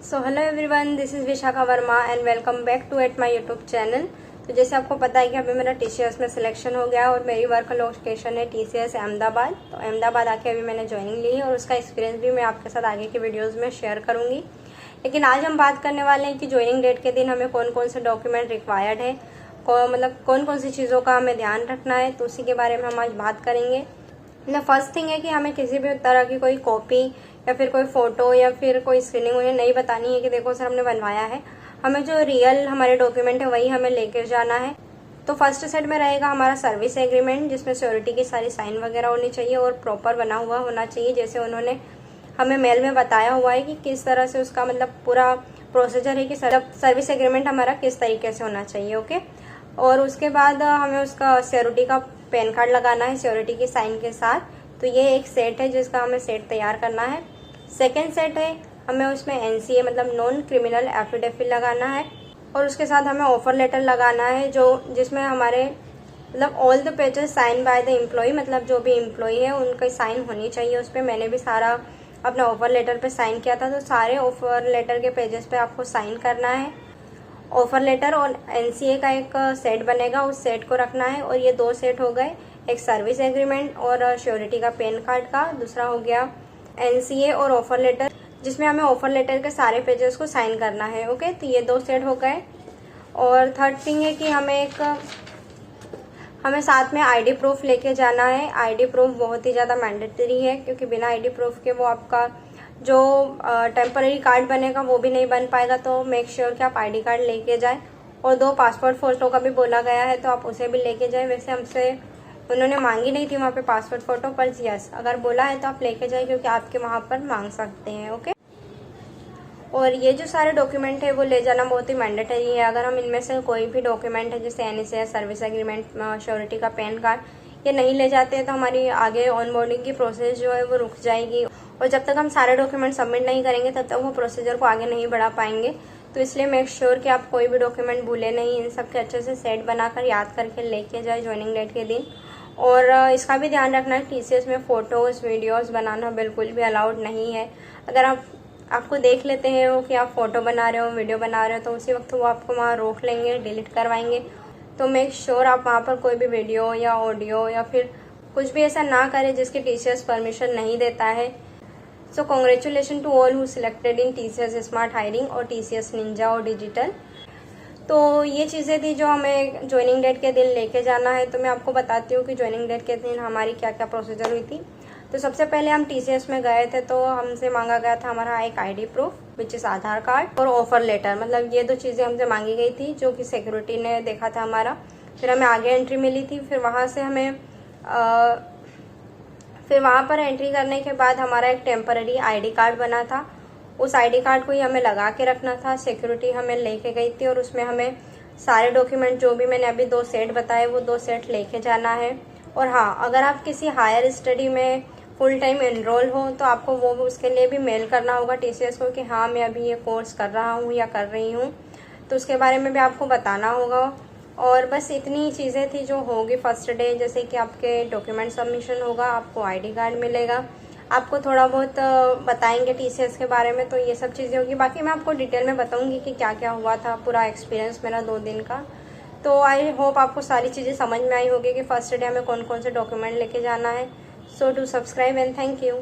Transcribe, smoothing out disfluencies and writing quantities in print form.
So hello everyone, this is Vishakha Verma and welcome back to at my YouTube channel. तो जैसे आपको पता है कि अभी मेरा टीसीएस में सिलेक्शन हो गया और मेरी वर्क लोकेशन है टीसीएस अहमदाबाद। तो अहमदाबाद आके अभी मैंने ज्वाइनिंग ली है और उसका एक्सपीरियंस भी मैं आपके साथ आगे की वीडियोज़ में शेयर करूँगी। लेकिन आज हम बात करने वाले हैं कि ज्वाइनिंग डेट के दिन हमें कौन कौन से डॉक्यूमेंट रिक्वायर्ड है, मतलब कौन कौन सी चीज़ों का हमें ध्यान रखना है, तो उसी के बारे में हम आज बात करेंगे। फर्स्ट थिंग है कि हमें किसी भी तरह की कोई कॉपी या फिर कोई फोटो या फिर कोई स्क्रीनिंग उन्हें नहीं बतानी है कि देखो सर हमने बनवाया है। हमें जो रियल हमारे डॉक्यूमेंट है वही हमें लेकर जाना है। तो फर्स्ट सेट में रहेगा हमारा सर्विस एग्रीमेंट, जिसमें सिक्योरिटी की सारी साइन वगैरह होनी चाहिए और प्रॉपर बना हुआ होना चाहिए, जैसे उन्होंने हमें मेल में बताया हुआ है कि किस तरह से उसका मतलब पूरा प्रोसीजर है कि सर्विस एग्रीमेंट हमारा किस तरीके से होना चाहिए। ओके, और उसके बाद हमें उसका सिक्योरिटी का पैन कार्ड लगाना है सिक्योरिटी की साइन के साथ। तो ये एक सेट है जिसका हमें सेट तैयार करना है। सेकेंड सेट है, हमें उसमें एनसीए मतलब नॉन क्रिमिनल एफिडेविट लगाना है और उसके साथ हमें ऑफर लेटर लगाना है जिसमें हमारे मतलब all the pages sign by the employ, मतलब जो भी एम्प्लॉय है उनका साइन होनी चाहिए उस पर। मैंने भी सारा अपना ऑफर लेटर पे साइन किया था, तो सारे ऑफर लेटर के पेजेस पे आपको साइन करना है। ऑफर लेटर और एनसीए का एक सेट बनेगा, उस सेट को रखना है। और ये दो सेट हो गए, एक सर्विस एग्रीमेंट और श्योरिटी का पैन कार्ड का, दूसरा हो गया एनसीए और ऑफर लेटर, जिसमें हमें ऑफर लेटर के सारे पेजेस को साइन करना है। ओके, तो ये दो सेट हो गए। और थर्ड थिंग है कि हमें साथ में आईडी प्रूफ लेके जाना है। आईडी प्रूफ बहुत ही ज़्यादा मैंडेटरी है, क्योंकि बिना आईडी प्रूफ के वो आपका जो टेम्पररी कार्ड बनेगा वो भी नहीं बन पाएगा। तो मेक श्योर कि आप आईडी कार्ड लेके जाएं। और 2 पासपोर्ट फोटो का भी बोला गया है, तो आप उसे भी लेके जाएं। वैसे हमसे उन्होंने मांगी नहीं थी वहाँ पे पासपोर्ट फोटो, पर यस अगर बोला है तो आप लेके जाए, क्योंकि आपके वहाँ पर मांग सकते हैं। ओके, और ये जो सारे डॉक्यूमेंट है वो ले जाना बहुत ही मैंडेटरी है। अगर हम इनमें से कोई भी डॉक्यूमेंट है जैसे एनसीए, सर्विस एग्रीमेंट, श्योरिटी का पैन कार्ड, ये नहीं ले जाते हैं तो हमारी आगे ऑनबोर्डिंग की प्रोसेस जो है वो रुक जाएगी। और जब तक हम सारे डॉक्यूमेंट सबमिट नहीं करेंगे तब तक वो प्रोसीजर को आगे नहीं बढ़ा पाएंगे। तो इसलिए मेक श्योर कि आप कोई भी डॉक्यूमेंट भूले नहीं, इन सब के अच्छे से सेट बनाकर याद करके लेके जाए ज्वाइनिंग डेट के दिन। और इसका भी ध्यान रखना है, टीसीएस में फ़ोटोज़ वीडियोज़ बनाना बिल्कुल भी अलाउड नहीं है। अगर आपको देख लेते हैं वो कि आप फ़ोटो बना रहे हो, वीडियो बना रहे हो, तो उसी वक्त वो आपको वहाँ रोक लेंगे, डिलीट करवाएंगे। तो मेक श्योर आप वहाँ पर कोई भी वीडियो या ऑडियो या फिर कुछ भी ऐसा ना करें जिसकी टीसीएस परमिशन नहीं देता है। So congratulation to all who selected in TCS smart hiring और टीसीएस निंजा और डिजिटल। तो ये चीज़ें थी जो हमें ज्वाइनिंग डेट के दिन लेके जाना है। तो मैं आपको बताती हूँ कि ज्वाइनिंग डेट के दिन हमारी क्या क्या प्रोसीजर हुई थी। तो सबसे पहले हम टीसीएस में गए थे, तो हमसे मांगा गया था हमारा एक ID proof which is Aadhaar card और ऑफर लेटर, मतलब ये 2 चीज़ें हमसे मांगी गई थी जो कि सिक्योरिटी ने देखा था हमारा। फिर हमें आगे एंट्री मिली थी, फिर वहाँ से हमें फिर वहाँ पर एंट्री करने के बाद हमारा एक टेम्पररी आईडी कार्ड बना था। उस आईडी कार्ड को ही हमें लगा के रखना था। सिक्योरिटी हमें लेके गई थी और उसमें हमें सारे डॉक्यूमेंट जो भी मैंने अभी 2 सेट बताए वो 2 सेट लेके जाना है। और हाँ, अगर आप किसी हायर स्टडी में फुल टाइम एनरोल हो तो आपको वो उसके लिए भी मेल करना होगा टीसीएस को कि हाँ मैं अभी ये कोर्स कर रहा हूँ या कर रही हूँ, तो उसके बारे में भी आपको बताना होगा। और बस इतनी चीज़ें थी जो होगी फर्स्ट डे, जैसे कि आपके डॉक्यूमेंट सबमिशन होगा, आपको आईडी कार्ड मिलेगा, आपको थोड़ा बहुत बताएंगे टीसीएस के बारे में, तो ये सब चीज़ें होगी। बाकी मैं आपको डिटेल में बताऊंगी कि क्या क्या हुआ था, पूरा एक्सपीरियंस मेरा 2 दिन का। तो आई होप आपको सारी चीज़ें समझ में आई होगी कि फर्स्ट डे हमें कौन कौन से डॉक्यूमेंट लेके जाना है। So do subscribe and thank you.